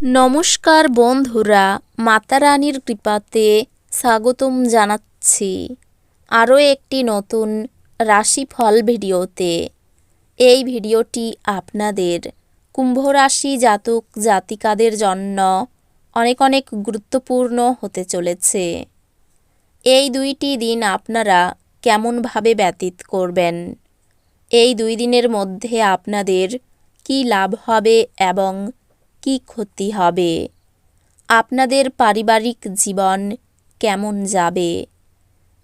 নমস্কার বন্ধুরা, মাতা রানীর কৃপাতে স্বাগতম জানাচ্ছি আরও একটি নতুন রাশিফল ভিডিওতে। এই ভিডিওটি আপনাদের কুম্ভ রাশি জাতক জাতিকাদের জন্য অনেক অনেক গুরুত্বপূর্ণ হতে চলেছে। এই দুইটি দিন আপনারা কেমনভাবে ব্যতীত করবেন, এই দুই দিনের মধ্যে আপনাদের কি লাভ হবে এবং কি ক্ষতি হবে, আপনাদের পারিবারিক জীবন কেমন যাবে,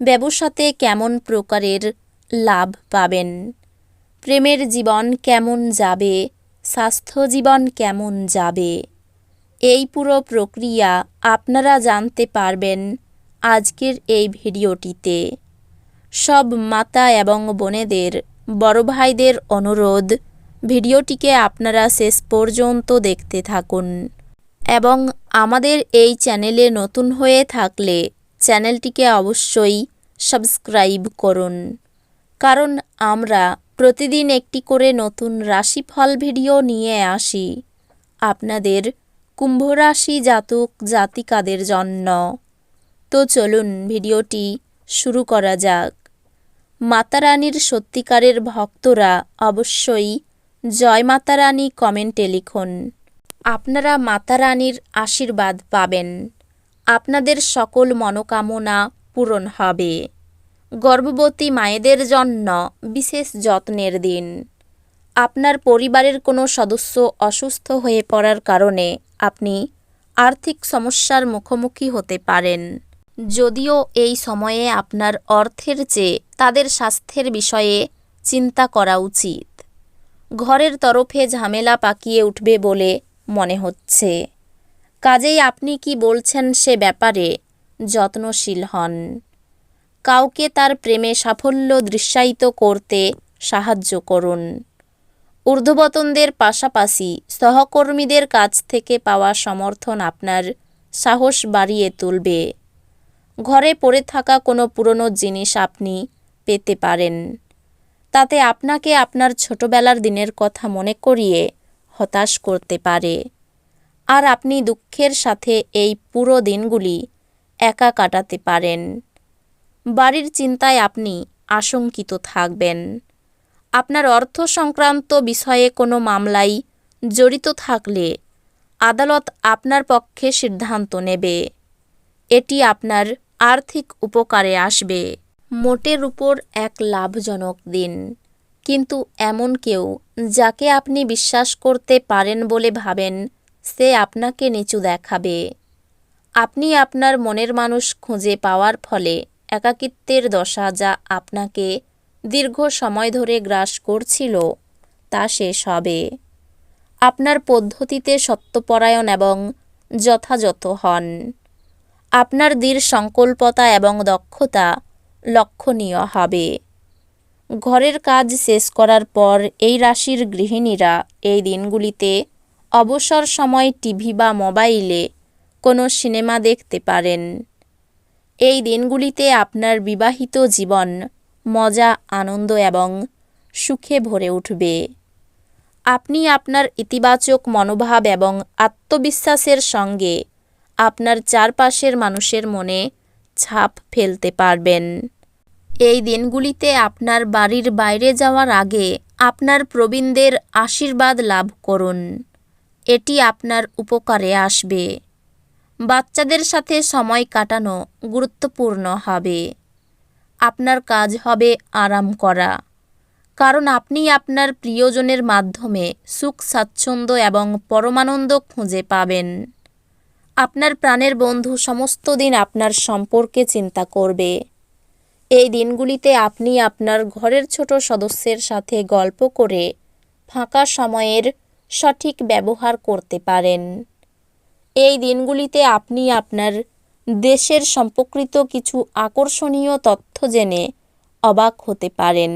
ব্যবসাতে কেমন প্রকারের লাভ পাবেন, প্রেমের জীবন কেমন যাবে, স্বাস্থ্য জীবন কেমন যাবে, এই পুরো প্রক্রিয়া আপনারা জানতে পারবেন আজকের এই ভিডিওটিতে। সব মাতা এবং বোনেদের, বড় ভাইদের অনুরোধ, ভিডিওটিকে আপনারা শেষ পর্যন্ত দেখতে থাকুন এবং আমাদের এই চ্যানেলে নতুন হয়ে থাকলে চ্যানেলটিকে অবশ্যই সাবস্ক্রাইব করুন, কারণ আমরা প্রতিদিন একটি করে নতুন রাশিফল ভিডিও নিয়ে আসি আপনাদের কুম্ভ রাশি জাতক জাতিকাদের জন্য। তো চলুন ভিডিওটি শুরু করা যাক। মাতা রানীর সত্যিকারের ভক্তরা অবশ্যই জয় মাতা রানী কমেন্টে লিখুন। আপনারা মাতা রানীর আশীর্বাদ পাবেন, আপনাদের সকল মনোকামনা পূরণ হবে। গর্ভবতী মায়েদের জন্য বিশেষ যত্নের দিন। আপনার পরিবারের কোনো সদস্য অসুস্থ হয়ে পড়ার কারণে আপনি আর্থিক সমস্যার মুখোমুখি হতে পারেন। যদিও এই সময়ে আপনার অর্থের চেয়ে তাদের স্বাস্থ্যের বিষয়ে চিন্তা করা উচিত। ঘরের তরফে ঝামেলা পাকিয়ে উঠবে বলে মনে হচ্ছে, কাজেই আপনি কি বলছেন সে ব্যাপারে যত্নশীল হন। কাউকে তার প্রেমে সাফল্য দৃশ্যায়িত করতে সাহায্য করুন। ঊর্ধ্বতনদের পাশাপাশি সহকর্মীদের কাছ থেকে পাওয়া সমর্থন আপনার সাহস বাড়িয়ে তুলবে। ঘরে পড়ে থাকা কোনো পুরনো জিনিস আপনি পেতে পারেন, তাতে আপনাকে আপনার ছোটবেলার দিনের কথা মনে করিয়ে হতাশ করতে পারে, আর আপনি দুঃখের সাথে এই পুরো দিনগুলি একা কাটাতে পারেন। বাড়ির চিন্তায় আপনি আশঙ্কিত থাকবেন। আপনার অর্থ সংক্রান্ত বিষয়ে কোনো মামলায় জড়িত থাকলে আদালত আপনার পক্ষে সিদ্ধান্ত নেবে। এটি আপনার আর্থিক উপকারে আসবে। মোটের উপর এক লাভজনক দিন, কিন্তু এমন কেউ যাকে আপনি বিশ্বাস করতে পারেন বলে ভাবেন সে আপনাকে নিচু দেখাবে। আপনি আপনার মনের মানুষ খুঁজে পাওয়ার ফলে একাকিত্বের দশা যা আপনাকে দীর্ঘ সময় ধরে গ্রাস করছিল তা শেষ হবে। আপনার পদ্ধতিতে সত্যপরায়ণ এবং যথাযথ হন। আপনার দৃঢ় সংকল্পতা এবং দক্ষতা লক্ষণীয় হবে। ঘরের কাজ শেষ করার পর এই রাশির গৃহিণীরা এই দিনগুলিতে অবসর সময় টিভি বা মোবাইলে কোনো সিনেমা দেখতে পারেন। এই দিনগুলিতে আপনার বিবাহিত জীবন মজা, আনন্দ এবং সুখে ভরে উঠবে। আপনি আপনার ইতিবাচক মনোভাব এবং আত্মবিশ্বাসের সঙ্গে আপনার চারপাশের মানুষের মনে ছাপ ফেলতে পারবেন। এই দিনগুলিতে আপনার বাড়ির বাইরে যাওয়ার আগে আপনার প্রবীণদের আশীর্বাদ লাভ করুন, এটি আপনার উপকারে আসবে। বাচ্চাদের সাথে সময় কাটানো গুরুত্বপূর্ণ হবে। আপনার কাজ হবে আরাম করা, কারণ আপনি আপনার প্রিয়জনের মাধ্যমে সুখ, স্বাচ্ছন্দ্য এবং পরমানন্দ খুঁজে পাবেন। আপনার প্রাণের বন্ধু সমস্ত দিন আপনার সম্পর্কে চিন্তা করবে। এই দিনগুলিতে আপনি আপনার ঘরের ছোট সদস্যের সাথে গল্প করে ফাঁকা সময়ের সঠিক ব্যবহার করতে পারেন। এই দিনগুলিতে আপনি আপনার দেশের সম্পর্কিত কিছু আকর্ষণীয় তথ্য জেনে অবাক হতে পারেন।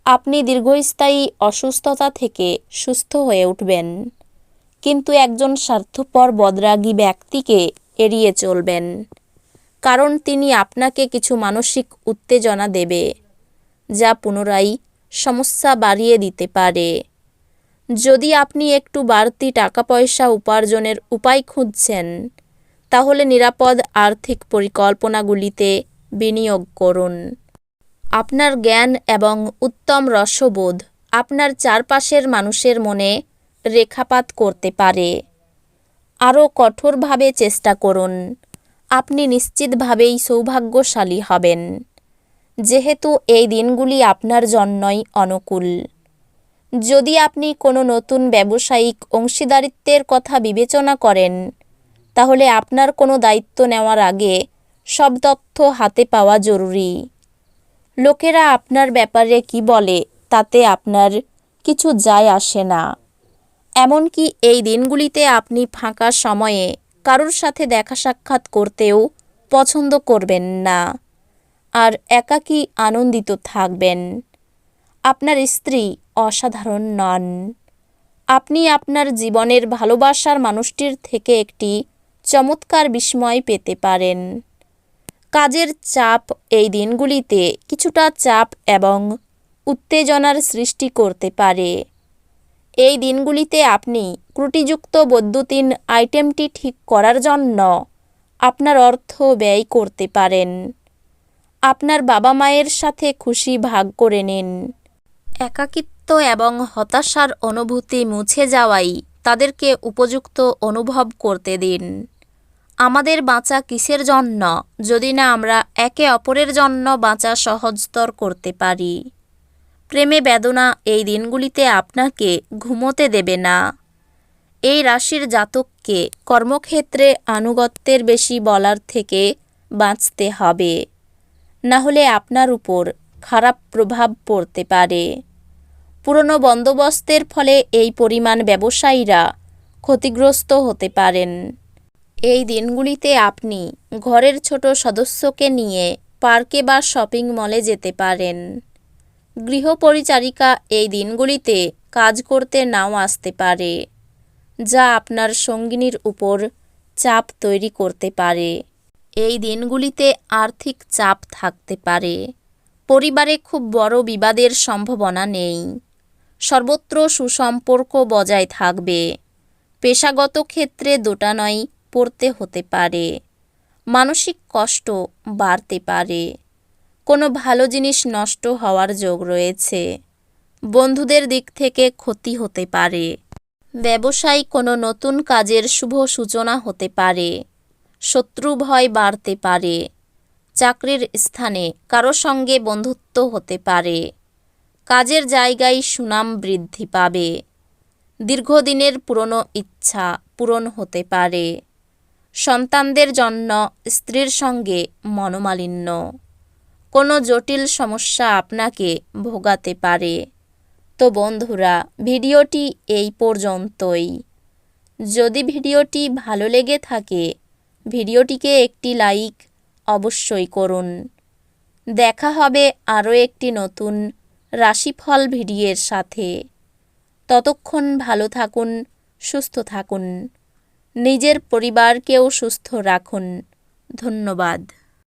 আপনি দীর্ঘস্থায়ী অসুস্থতা থেকে সুস্থ হয়ে উঠবেন, কিন্তু একজন স্বার্থপর বদরাগী ব্যক্তিকে এড়িয়ে চলবেন, কারণ তিনি আপনাকে কিছু মানসিক উত্তেজনা দেবে যা পুনরায় সমস্যা বাড়িয়ে দিতে পারে। যদি আপনি একটু বাড়তি টাকা পয়সা উপার্জনের উপায় খুঁজছেন, তাহলে নিরাপদ আর্থিক পরিকল্পনাগুলিতে বিনিয়োগ করুন। আপনার জ্ঞান এবং উত্তম রসবোধ আপনার চারপাশের মানুষের মনে রেখাপাত করতে পারে। আরও কঠোরভাবে চেষ্টা করুন। আপনি নিশ্চিতভাবেই সৌভাগ্যশালী হবেন, যেহেতু এই দিনগুলি আপনার জন্যই অনুকূল। যদি আপনি কোনো নতুন ব্যবসায়িক অংশীদারিত্বের কথা বিবেচনা করেন, তাহলে আপনার কোনো দায়িত্ব নেওয়ার আগে সব তথ্য হাতে পাওয়া জরুরি। লোকেরা আপনার ব্যাপারে কি বলে তাতে আপনার কিছু যায় আসে না। এমনকি এই দিনগুলিতে আপনি ফাঁকা সময়ে কারোর সাথে দেখা সাক্ষাৎ করতেও পছন্দ করবেন না, আর একাকী আনন্দিত থাকবেন। আপনার স্ত্রী অসাধারণ নন। আপনি আপনার জীবনের ভালোবাসার মানুষটির থেকে একটি চমৎকার বিস্ময় পেতে পারেন। কাজের চাপ এই দিনগুলিতে কিছুটা চাপ এবং উত্তেজনার সৃষ্টি করতে পারে। এই দিনগুলিতে আপনি ত্রুটিযুক্ত বৈদ্যুতিন আইটেমটি ঠিক করার জন্য আপনার অর্থ ব্যয় করতে পারেন। আপনার বাবা মায়ের সাথে খুশি ভাগ করে নিন। একাকিত্ব এবং হতাশার অনুভূতি মুছে যাওয়াই তাদেরকে উপযুক্ত অনুভব করতে দিন। আমাদের বাঁচা কিসের জন্য যদি না আমরা একে অপরের জন্য বাঁচা সহজতর করতে পারি। প্রেমে বেদনা এই দিনগুলিতে আপনাকে ঘুমোতে দেবে না। এই রাশির জাতককে কর্মক্ষেত্রে আনুগত্যের বেশি বলার থেকে বাঁচতে হবে, না হলে আপনার উপর খারাপ প্রভাব পড়তে পারে। পুরনো বন্দোবস্তের ফলে এই পরিমাণ ব্যবসায়ীরা ক্ষতিগ্রস্ত হতে পারেন। এই দিনগুলিতে আপনি ঘরের ছোট সদস্যকে নিয়ে পার্কে বা শপিং মলে যেতে পারেন। গৃহপরিচারিকা এই দিনগুলিতে কাজ করতে নাও আসতে পারে, যা আপনার সঙ্গিনীর উপর চাপ তৈরি করতে পারে। এই দিনগুলিতে আর্থিক চাপ থাকতে পারে। পরিবারে খুব বড় বিবাদের সম্ভাবনা নেই। সর্বত্র সুসম্পর্ক বজায় থাকবে। পেশাগত ক্ষেত্রে দোটানায় পড়তে হতে পারে। মানসিক কষ্ট বাড়তে পারে। কোনো ভালো জিনিস নষ্ট হওয়ার যোগ রয়েছে। বন্ধুদের দিক থেকে ক্ষতি হতে পারে। ব্যবসায় কোনো নতুন কাজের শুভ সূচনা হতে পারে। শত্রু ভয় বাড়তে পারে। চাকরির স্থানে কারো সঙ্গে বন্ধুত্ব হতে পারে। কাজের জায়গায় সুনাম বৃদ্ধি পাবে। দীর্ঘদিনের পুরনো ইচ্ছা পূরণ হতে পারে। সন্তানদের জন্য স্ত্রীর সঙ্গে মনোমালিন্য। কোনো জটিল সমস্যা আপনাকে ভোগাতে পারে। তো বন্ধুরা, ভিডিওটি এই পর্যন্তই। যদি ভিডিওটি ভালো লেগে থাকে, ভিডিওটিকে একটি লাইক অবশ্যই করুন। দেখা হবে আরও একটি নতুন রাশিফল ভিডিওর সাথে। ততক্ষণ ভালো থাকুন, সুস্থ থাকুন। নিজের পরিবারকেও সুস্থ রাখুন। ধন্যবাদ।